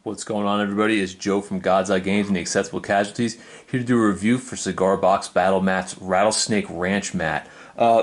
What's going on, everybody? It's Joe from God's Eye Games and the Accessible Casualties, here to do a review for Cigar Box Battle Mat's Rattlesnake Ranch mat.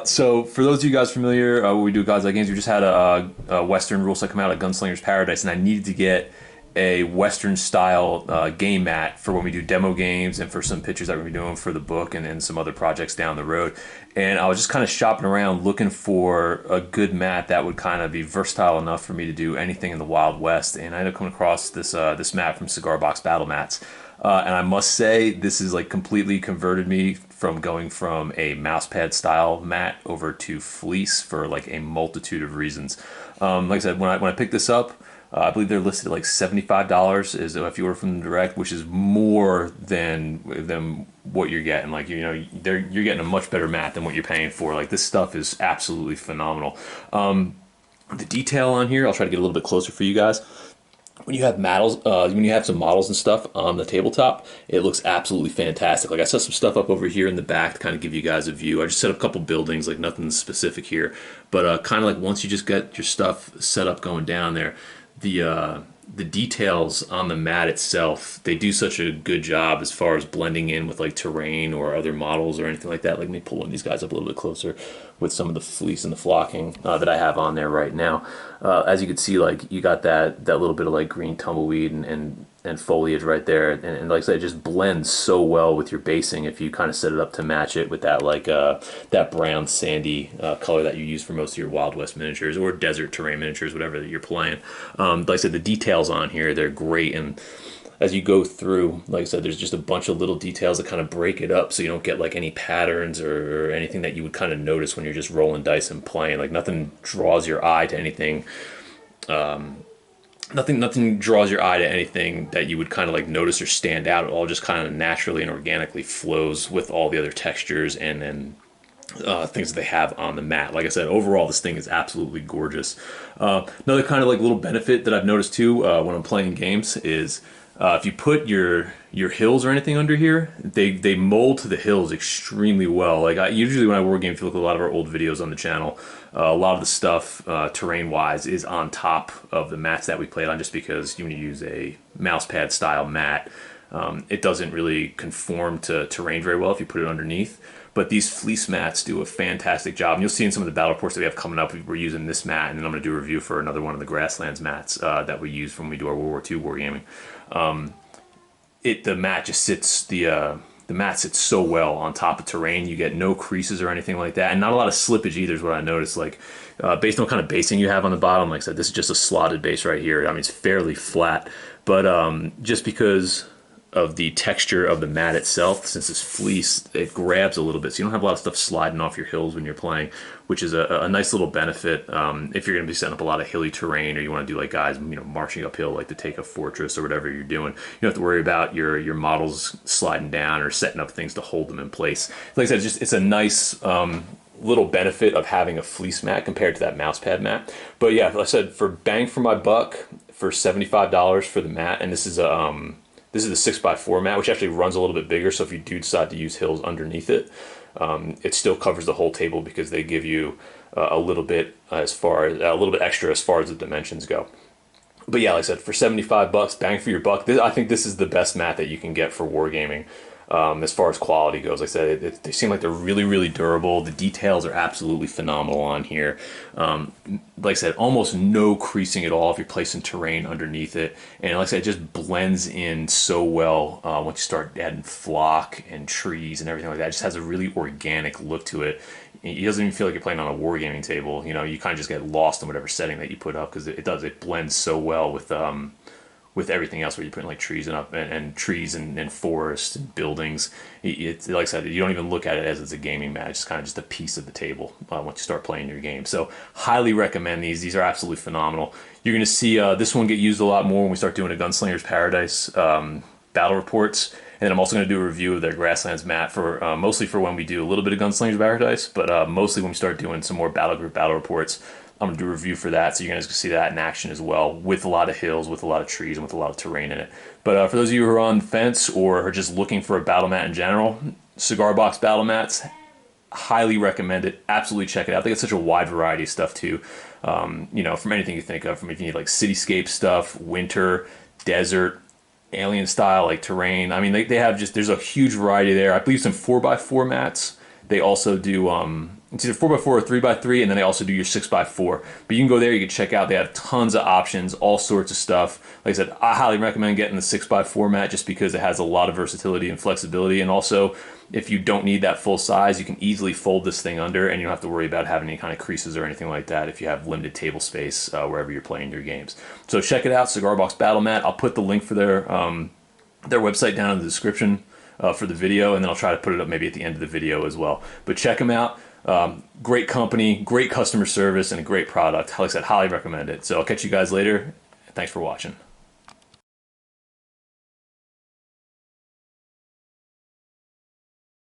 So, for those of you guys familiar, what we do at God's Eye Games, we just had a Western rule set come out of Gunslinger's Paradise, and I needed to get a Western style game mat for when we do demo games and for some pictures that we're gonna be doing for the book and some other projects down the road. And I was just kind of shopping around looking for a good mat that would kind of be versatile enough for me to do anything in the Wild West. And I ended up coming across this mat from Cigar Box Battle Mats. And I must say, this is like completely converted me from going from a mousepad style mat over to fleece for like a multitude of reasons. Like I said, when I picked this up, I believe they're listed at like $75 is if you order from them direct, which is more than what you're getting. Like, you know, you're getting a much better mat than what you're paying for. Like, this stuff is absolutely phenomenal. The detail on here, I'll try to get a little bit closer for you guys. When you have models, when you have some models and stuff on the tabletop, it looks absolutely fantastic. Like, I set some stuff up over here in the back to kind of give you guys a view. I just set up a couple buildings, like nothing specific here, but kind of like once you just get your stuff set up going down there, the details on the mat itself, they do such a good job as far as blending in with like terrain or other models or anything like that. Like, let me pull one of these guys up a little bit closer with some of the fleece and the flocking that I have on there right now. As you can see, like, you got that little bit of like green tumbleweed and foliage right there, and like I said, it just blends so well with your basing if you kind of set it up to match it with that like that brown sandy color that you use for most of your Wild West miniatures or desert terrain miniatures, whatever that you're playing. Like I said, the details on here, they're great, and as you go through, like I said, there's just a bunch of little details that kind of break it up so you don't get like any patterns or anything that you would kind of notice when you're just rolling dice and playing. Like, nothing draws your eye to anything. Nothing draws your eye to anything that you would kind of like notice or stand out. It all just kind of naturally and organically flows with all the other textures and then things that they have on the mat. Like I said, overall, this thing is absolutely gorgeous. Another kind of like little benefit that I've noticed too when I'm playing games is if you put your hills or anything under here, they mold to the hills extremely well. Like, usually when I war game, if you look at a lot of our old videos on the channel, a lot of the stuff terrain wise is on top of the mats that we played on, just because when you use a mouse pad style mat, it doesn't really conform to terrain very well if you put it underneath. But these fleece mats do a fantastic job. And you'll see in some of the battle reports that we have coming up, we're using this mat, and then I'm going to do a review for another one of the Grasslands mats that we use when we do our World War II wargaming. The mat just sits, the mat sits so well on top of terrain. You get no creases or anything like that, and not a lot of slippage either is what I noticed. Like, based on what kind of basing you have on the bottom, like I said, this is just a slotted base right here. I mean, it's fairly flat, but just because of the texture of the mat itself, since it's fleece, it grabs a little bit, so you don't have a lot of stuff sliding off your hills when you're playing, which is a nice little benefit if you're going to be setting up a lot of hilly terrain, or you want to do like guys, you know, marching uphill like to take a fortress or whatever you're doing. You don't have to worry about your models sliding down or setting up things to hold them in place. Like I said, it's a nice little benefit of having a fleece mat compared to that mousepad mat. But yeah, like I said, for bang for my buck, for $75 for the mat, and this is the 6x4 mat, which actually runs a little bit bigger, so if you do decide to use hills underneath it, it still covers the whole table because they give you a little bit extra as far as the dimensions go. But yeah, like I said, for $75, bang for your buck. I think this is the best mat that you can get for wargaming. As far as quality goes, like I said, they seem like they're really, really durable. The details are absolutely phenomenal on here. Like I said, almost no creasing at all if you're placing terrain underneath it. And like I said, it just blends in so well once you start adding flock and trees and everything like that. It just has a really organic look to it. It doesn't even feel like you're playing on a wargaming table. You know, you kind of just get lost in whatever setting that you put up because it blends so well with everything else where you put in like trees and trees and forests and buildings. It's like I said, you don't even look at it as it's a gaming mat. It's kind of just a piece of the table once you start playing your game. So highly recommend these. These are absolutely phenomenal. You're going to see this one get used a lot more when we start doing a Gunslinger's Paradise battle reports. And then I'm also going to do a review of their Grasslands mat for mostly for when we do a little bit of Gunslinger's Paradise, but mostly when we start doing some more battle group battle reports. I'm going to do a review for that, so you guys can see that in action as well, with a lot of hills, with a lot of trees, and with a lot of terrain in it. But for those of you who are on the fence or are just looking for a battle mat in general, Cigar Box Battle Mats, highly recommend it. Absolutely check it out. They got such a wide variety of stuff too. You know, from anything you think of, from if you need like cityscape stuff, winter, desert, alien style like terrain. I mean, they have just, there's a huge variety there. I believe some 4x4 mats. They also do it's either 4x4 or 3x3, and then they also do your 6x4. But you can go there, you can check out. They have tons of options, all sorts of stuff. Like I said, I highly recommend getting the 6x4 mat just because it has a lot of versatility and flexibility. And also, if you don't need that full size, you can easily fold this thing under, and you don't have to worry about having any kind of creases or anything like that if you have limited table space wherever you're playing your games. So check it out, Cigar Box Battle Mat. I'll put the link for their website down in the description for the video, and then I'll try to put it up maybe at the end of the video as well. But check them out. Great company, great customer service, and a great product. Like I said, highly recommend it. So I'll catch you guys later. Thanks for watching.